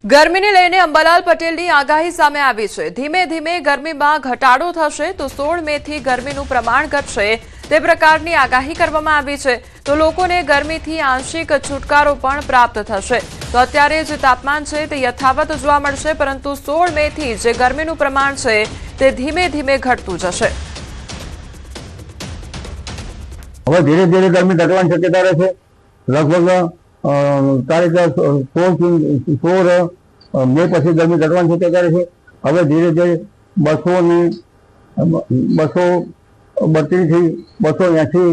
ગરમીને લઈને અંબાલાલ પટેલની આગાહી સામે આવી છે। ધીમે ધીમે ગરમીમાં ઘટાડો થશે તો 16 મેથી ગરમીનું પ્રમાણ ઘટશે તે પ્રકારની આગાહી કરવામાં આવી છે। તો લોકોને ગરમીથી આંશિક છુટકારો પણ પ્રાપ્ત થશે। તો અત્યારે જે તાપમાન છે તે યથાવત જોવા મળશે, પરંતુ 16 મેથી જે ગરમીનું પ્રમાણ છે તે ધીમે ધીમે ઘટતું જશે। હવે ધીરે ધીરે ગરમી ઘટવાની શક્યતા રહેશે। લગભગ તારીખ 16 મે પછી ગરમી ઘટવાની શક્યતા રહેશે। હવે ધીરે ધીરે 232 થી 280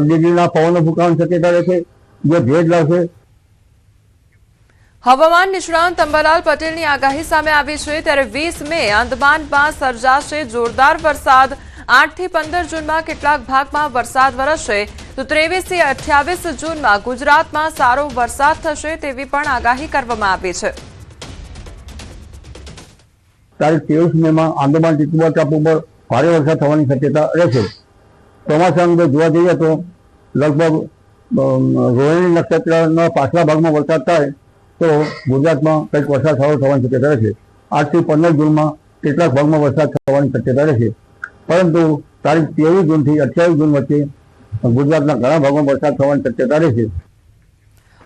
ડિગ્રીના પવનો ફૂંકાવાની શક્યતા રહેશે, જે ભેજ લાવશે। હવામાન નિષ્ણાંત અંબાલાલ પટેલની આગાહી સામે આવી છે। ત્યારે 20 મે અંદમાનમાં સર્જાશે જોરદાર વરસાદ। 8 થી 15 જૂનમાં કેટલાક ભાગમાં વરસાદ વરસશે તો 23 થી 28 જૂનમાં ગુજરાતમાં સારો વરસાદ થશે તેવી પણ આગાહી કરવામાં આવી છે। તારીખ 23 મેમાં આંદામાન નિકોબાર ટાપુ પર ભારે વરસાદ થવાની શક્યતા રહેશે। ચોમાસા અંગે જોવા જઈએ તો લગભગ રોહિણી નક્ષત્રના પાછલા ભાગમાં વરસાદ થાય તો ગુજરાતમાં કંઈક વરસાદ થવાની શક્યતા રહેશે। 8 થી 15 જૂનમાં કેટલાક ભાગમાં વરસાદ થવાની શક્યતા રહેશે, પરંતુ તારીખ 23 જૂનથી 28 જૂન વચ્ચે ગુજરાતના ઘણા ભાગમાં વરસાદ થવાની શક્યતા રહેશે।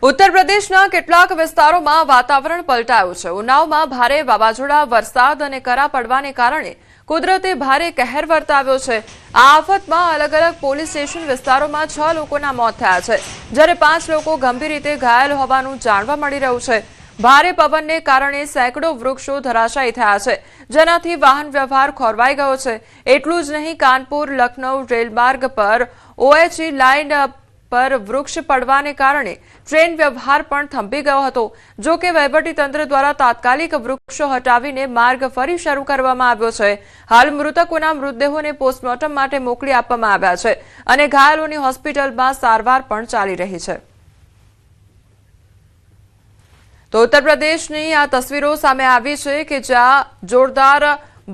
ઉત્તર પ્રદેશના કેટલાક વિસ્તારોમાં વાતાવરણ પલટાયું છે। ઉન્નાવમાં ભારે વાવાઝોડા, વરસાદ અને કરા પડવાને કારણે કુદરતે ભારે કહેર વર્તાવ્યો છે। આ આફતમાં અલગ અલગ પોલીસ સ્ટેશન વિસ્તારોમાં 6 લોકોના મોત થયા છે, જ્યારે 5 લોકો ગંભીર રીતે ઘાયલ હોવાનું જાણવા મળી રહ્યું છે। ભારે પવનને કારણે સેંકડો વૃક્ષો ધરાશાયી થયા છે, જેનાથી વાહન વ્યવહાર ખોરવાઈ ગયો છે। એટલું જ નહીં, કાનપુર લખનૌ રેલમાર્ગ પર OHE લાઇન પર વૃક્ષ પડવાને કારણે ટ્રેન વ્યવહાર પણ થંભી ગયો હતો। જો કે વહીવટીતંત્ર દ્વારા તાત્કાલિક વૃક્ષો હટાવીને માર્ગ ફરી શરૂ કરવામાં આવ્યો છે। હાલ મૃતકોના મૃતદેહોને પોસ્ટમોર્ટમ માટે મોકલી આપવામાં આવ્યા છે અને ઘાયલોની હોસ્પિટલમાં સારવાર પણ ચાલી રહી છે। તો ઉત્તર પ્રદેશની આ તસવીરો સામે આવી છે કે જ્યાં જોરદાર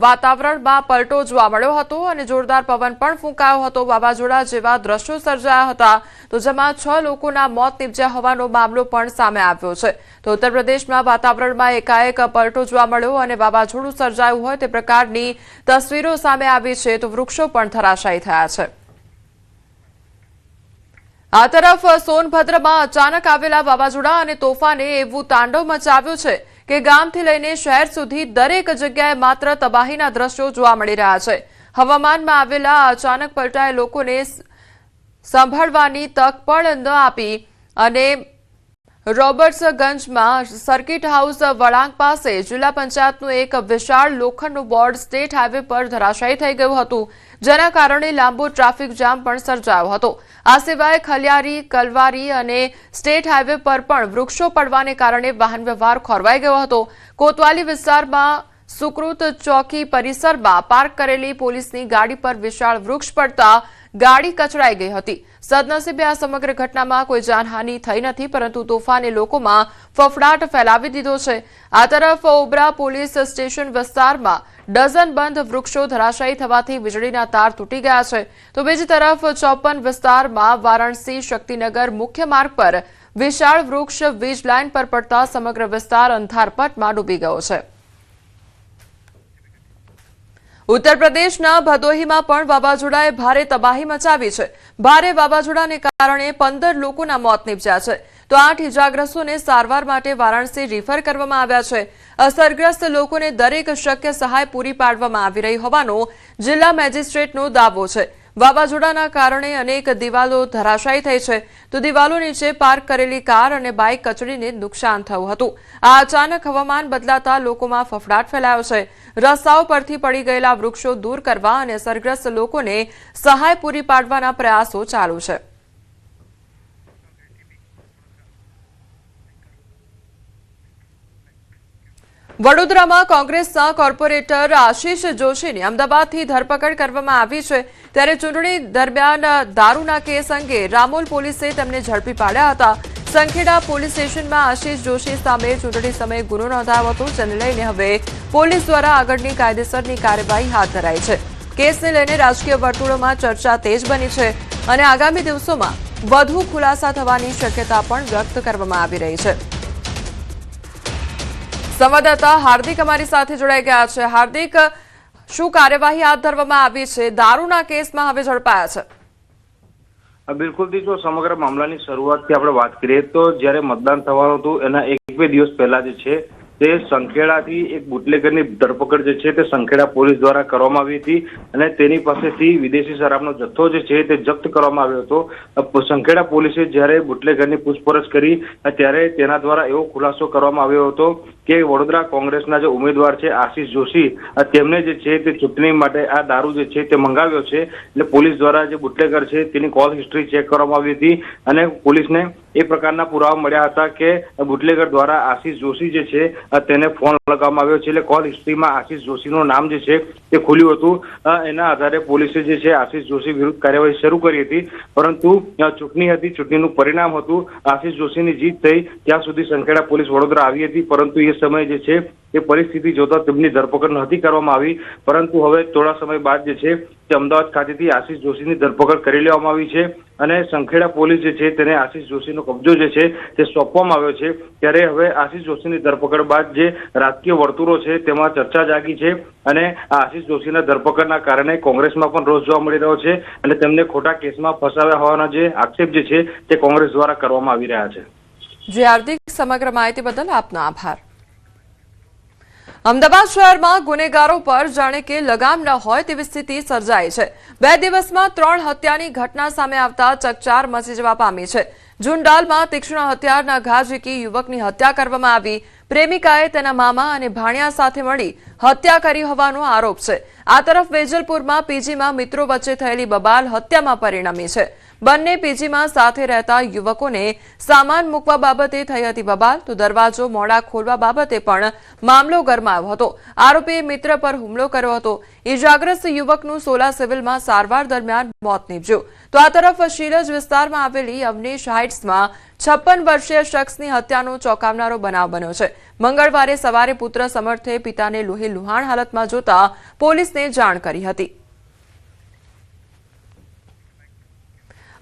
વાતાવરણમાં પલટો જોવા મળ્યો હતો અને જોરદાર પવન પણ ફૂંકાયો હતો। વાવાઝોડા જેવા દ્રશ્યો સર્જાયા હતા, તો જેમાં 6 લોકોના મોત નીપજ્યા હોવાનો મામલો પણ સામે આવ્યો છે। તો ઉત્તર પ્રદેશમાં વાતાવરણમાં એકાએક પલટો જોવા મળ્યો અને વાવાઝોડું સર્જાયું હોય તે પ્રકારની તસવીરો સામે આવી છે। તો વૃક્ષો પણ ધરાશાયી થયા છે। આ તરફ સોનભદ્રમાં અચાનક આવેલા વાવાઝોડા અને તોફાને એવું તાંડવ મચાવ્યું છે કે ગામથી લઈને શહેર સુધી દરેક જગ્યાએ માત્ર તબાહીના દ્રશ્યો જોવા મળી રહ્યા છે। હવામાનમાં આવેલા અચાનક પલટાએ લોકોને સંભાળવાની તક પણ ન આપી અને રોબર્ટ્સગંજમાં સર્કિટ હાઉસ વળાંક પાસે જિલ્લા પંચાયતનું એક વિશાળ લોખંડનું બોર્ડ સ્ટેટ હાઈવે પર ધરાશાયી થઈ ગયું હતું, જેના કારણે લાંબો ટ્રાફિક જામ પણ સર્જાયો હતો। આ સિવાય ખલિયારી, કલવારી અને સ્ટેટ હાઈવે પર પણ વૃક્ષો પડવાને કારણે વાહન વ્યવહાર ખોરવાઈ ગયો હતો। કોતવાલી વિસ્તારમાં સુકૃત ચોકી પરિસરમાં પાર્ક કરેલી પોલીસની ગાડી પર વિશાળ વૃક્ષ પડતા ગાડી કચડાઈ ગઈ હતી। સદનસીબે આ સમગ્ર ઘટનામાં કોઈ જાનહાનિ થઈ નથી, પરંતુ તોફાને લોકોમાં ફફડાટ ફેલાવી દીધો છે। આ તરફ ઓબરા પોલીસ સ્ટેશન વિસ્તારમાં ડઝનબંધ વૃક્ષો ધરાશાયી થવાથી વીજળીના તાર તૂટી ગયા છે। તો બીજી તરફ 54 વિસ્તારમાં વારાણસી શક્તિનગર મુખ્ય માર્ગ પર વિશાળ વૃક્ષ વીજ લાઇન પર પડતા સમગ્ર વિસ્તાર અંધારપટમાં ડૂબી ગયો છે। ઉત્તર પ્રદેશના ભદોહીમાં પણ વાવાઝોડાએ ભારે તબાહી મચાવી છે। ભારે વાવાઝોડાને કારણે 15 લોકોના મોત નીપજ્યા છે, તો 8 ઇજાગ્રસ્તોને સારવાર માટે વારાણસી રિફર કરવામાં આવ્યા છે। અસરગ્રસ્ત લોકોને દરેક શક્ય સહાય પૂરી પાડવામાં આવી રહી હોવાનો જિલ્લા મેજિસ્ટ્રેટનો દાવો છે। વાવાઝોડાના કારણે અનેક દિવાલો ધરાશાયી થઈ છે, તો દિવાલો નીચે પાર્ક કરેલી કાર અને બાઇક કચડીને નુકસાન થયું હતું। આ અચાનક હવામાન બદલાતા લોકોમાં ફફડાટ ફેલાયો છે। રસ્તાઓ પરથી પડી ગયેલા વૃક્ષો દૂર કરવા અને અસરગ્રસ્ત લોકોને સહાય પૂરી પાડવાના પ્રયાસો ચાલુ છે। વડોદરામાં કોંગ્રેસના કોર્પોરેટર આશિષ જોશીની અમદાવાદથી ધરપકડ કરવામાં આવી છે। ત્યારે ચૂંટણી દરમિયાન દારૂના કેસ અંગે રામોલ પોલીસે તેમને ઝડપી પાડ્યા હતા। સંખેડા પોલીસ સ્ટેશનમાં આશિષ જોશી સામે ચૂંટણી સમયે ગુનો નોંધાયો હતો, જેને લઈને હવે પોલીસ દ્વારા આગળની કાયદેસરની કાર્યવાહી હાથ ધરાઈ છે। કેસને લઈને રાજકીય વર્તુળોમાં ચર્ચા તેજ બની છે અને આગામી દિવસોમાં વધુ ખુલાસા થવાની શક્યતા પણ વ્યક્ત કરવામાં આવી રહી છે। સંવાદદાતા હાર્દિક અમારી સાથે જોડાઈ ગયા છે। હાર્દિક, શું કાર્યવાહી હાથ ધરવામાં આવી છે? દારૂના કેસમાં હવે ઝડપાયા છે। બિલકુલ જો સમગ્ર મામલાની શરૂઆતથી આપણે વાત કરીએ તો જ્યારે મતદાન થવાનું હતું એના 1-2 દિવસ પહેલા જે છે તે સંખેડાથી એક બુટલેગરની ધરપકડ જે છે તે સંખેડા પોલીસ દ્વારા કરવામાં આવી હતી અને તેની પાસેથી વિદેશી શરાબનો જથ્થો જે છે તે જપ્ત કરવામાં આવ્યો હતો। સંખેડા પોલીસે જ્યારે બુટલેગરની પૂછપરછ કરી ત્યારે તેના દ્વારા એવો ખુલાસો કરવામાં આવ્યો હતો કે વડોદરા કોંગ્રેસના જે ઉમેદવાર છે આશીષ જોશી તેમને જે છે તે ચૂંટણી માટે આ દારૂ જે છે તે મંગાવ્યો છે। એટલે પોલીસ દ્વારા જે બુટલેગર છે તેની કોલ હિસ્ટ્રી ચેક કરવામાં આવી હતી અને પોલીસને એ પ્રકારના પુરાવા મળ્યા હતા કે બુટલેગર દ્વારા આશીષ જોશી જે છે તેને ફોન લગાવવામાં આવ્યો છે। એટલે કોલ હિસ્ટ્રીમાં આશીષ જોશીનું નામ જે છે તે ખુલ્યું હતું। એના આધારે પોલીસે જે છે આશીષ જોશી વિરુદ્ધ કાર્યવાહી શરૂ કરી હતી, પરંતુ ચૂંટણી હતી, ચૂંટણીનું પરિણામ હતું, આશીષ જોશીની જીત થઈ ત્યાં સુધી સંખેડા પોલીસ વડોદરા આવી હતી, પરંતુ એ સમયે જે છે એ પરિસ્થિતિ જોતા તેમની ધરપકડ નથી કરવામાં આવી। પરંતુ હવે થોડા સમય બાદ જે છે તે અમદાવાદ ખાતેથી આશીષ જોશીની ધરપકડ કરી લેવામાં આવી છે અને સંખેડા પોલીસ જે છે તેને આશીષ જોશીનો કબજો જે છે તે સોંપવામાં આવ્યો છે। ત્યારે હવે આશીષ જોશીની ધરપકડ બાદ જે રાજકીય વર્તુળો છે તેમાં ચર્ચા જાગી છે અને આશીષ જોશીના ધરપકડના કારણે કોંગ્રેસમાં પણ રોષ જોવા મળી રહ્યો છે અને તેમને ખોટા કેસમાં ફસાવ્યા હોવાના જે આક્ષેપ જે છે તે કોંગ્રેસ દ્વારા કરવામાં આવી રહ્યા છે। જે હાર્દિક, સમગ્ર માહિતી બદલ આપનો આભાર। અમદાવાદ શહેરમાં ગુનેગારો પર જાણે કે લગામ ન હોય તેવી સ્થિતિ સર્જાઈ છે। 2 દિવસમાં 3 હત્યાની ઘટના સામે આવતા ચકચાર મચી જવા પામી છે। જુંડાલમાં તીક્ષ્ણ હથિયારના ઘા ઝીકી યુવકની હત્યા કરવામાં આવી। પ્રેમિકાએ તેના મામા અને ભાણિયા સાથે મળી હત્યા કરી હોવાનો આરોપ છે। આ તરફ વેજલપુરમાં પીજીમાં મિત્રો વચ્ચે થયેલી બબાલ હત્યામાં પરિણમી છે। બંને પીજીમાં સાથે રહેતા યુવકોને સામાન મૂકવા બાબતે થઈ હતી બબાલ, તો દરવાજો મોડા ખોલવા બાબતે પણ મામલો ગરમાયો હતો। આરોપીએ મિત્ર પર હુમલો કર્યો હતો। ઇજાગ્રસ્ત યુવકનું સોલા સિવિલમાં સારવાર દરમિયાન મોત નીપજ્યું। તો આ તરફ શીલજ વિસ્તારમાં આવેલી અવનીશ હાઇટ્સમાં 56 વર્ષીય શખ્સની હત્યાનો ચોંકાવનારો બનાવ બન્યો છે। મંગળવારે સવારે પુત્ર સમર્થે પિતાને લોહી લુહાણ હાલતમાં જોતા પોલીસને જાણ કરી હતી।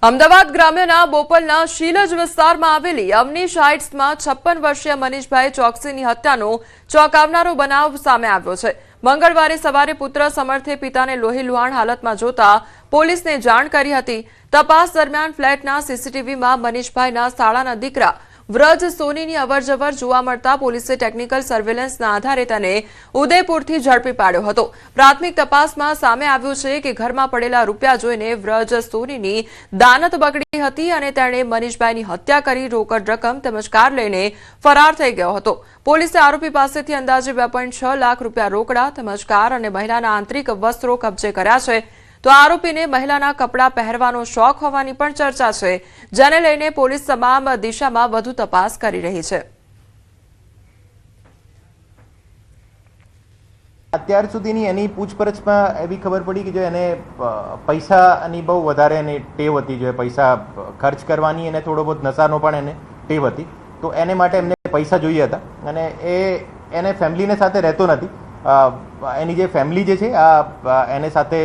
અમદાવાદ ગ્રામ્યના બોપલના શીલજ વિસ્તારમાં આવેલી અવનીશ હાઇટ્સમાં 56 વર્ષીય મનીષભાઈ ચોકસીની હત્યાનો ચોંકાવનારો બનાવ સામે આવ્યો છે। મંગળવારે સવારે પુત્ર સમર્થે પિતાને લોહી લુહાણ હાલતમાં જોતા પોલીસને જાણ કરી હતી। તપાસ દરમિયાન ફ્લેટના સીસીટીવીમાં મનીષભાઈના શાળાના દીકરા વ્રજ સોનીની અવરજવર જોવા મળતા પોલીસે ટેકનિકલ સર્વેલન્સના આધારે તેને ઉદયપુરથી ઝડપી પાડ્યો હતો। પ્રાથમિક તપાસમાં સામે આવ્યું છે કે ઘરમાં પડેલા રૂપિયા જોઈને વ્રજ સોનીની દાનત બગડી હતી અને તેણે મનીષભાઈની હત્યા કરી રોકડ રકમ તેમજ કાર લઈને ફરાર થઈ ગયો હતો। પોલીસે આરોપી પાસેથી અંદાજે 2.6 લાખ રૂપિયા રોકડા તેમજ કાર અને મહિલાના આંતરિક વસ્ત્રો કબજે કર્યા છે। તો આરોપીને મહિલાના કપડાં પહેરવાનો શોખ હોવાની પણ ચર્ચા છે, જેને લઈને પોલીસ તમામ દિશામાં વધુ તપાસ કરી રહી છે। અત્યાર સુધીની એની પૂછપરછમાં એવી ખબર પડી કે જો એને પૈસાની બહુ વધારે એની ટેવ હતી, જો પૈસા ખર્ચ કરવાની અને થોડો બહુ નશાનો પણ એને ટેવ હતી, તો એને માટે એમને પૈસા જોઈએ હતા અને એને ફેમિલીને સાથે રહેતો નથી। એની જે ફેમિલી જે છે એને સાથે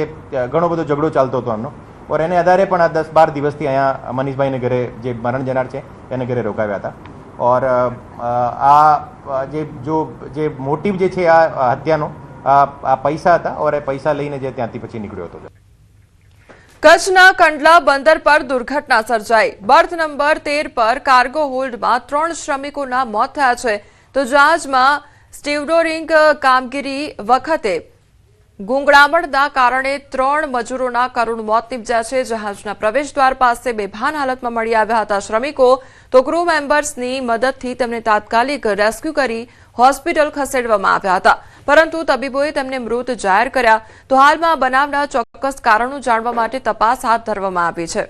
ઘણો બધો ઝઘડો ચાલતો હતો એમનો, ઓર એને આધારે પણ આ 10-12 દિવસથી અહીંયા મનીષભાઈને ઘરે જે મરણ જનાર છે એને ઘરે રોકાવ્યા હતા। ઓર આ જે મોટિવ જે છે આ હત્યાનો આ પૈસા હતા ઓર એ પૈસા લઈને જે ત્યાંથી પછી નીકળ્યો હતો। કચ્છના કંડલા બંદર પર દુર્ઘટના સર્જાઈ। બર્થ નંબર 13 પર કાર્ગો હોલ્ડમાં 3 શ્રમિકોના મોત થયા છે। તો જહાજમાં સ્ટીવડોરિંગ કામગીરી વખતે ગુંગળામણના કારણે 3 મજૂરોના કરુણ મોત નીપજ્યા છે। જહાજના પ્રવેશદ્વાર પાસે બેભાન હાલતમાં મળી આવ્યા હતા શ્રમિકો, તો ક્રૂ મેમ્બર્સની મદદથી તેમને તાત્કાલિક રેસ્ક્યુ કરી હોસ્પિટલ ખસેડવામાં આવ્યા હતા, પરંતુ તબીબોએ તેમને મૃત જાહેર કર્યા। તો હાલમાં બનાવના ચોક્કસ કારણો જાણવા માટે તપાસ હાથ ધરવામાં આવી છે।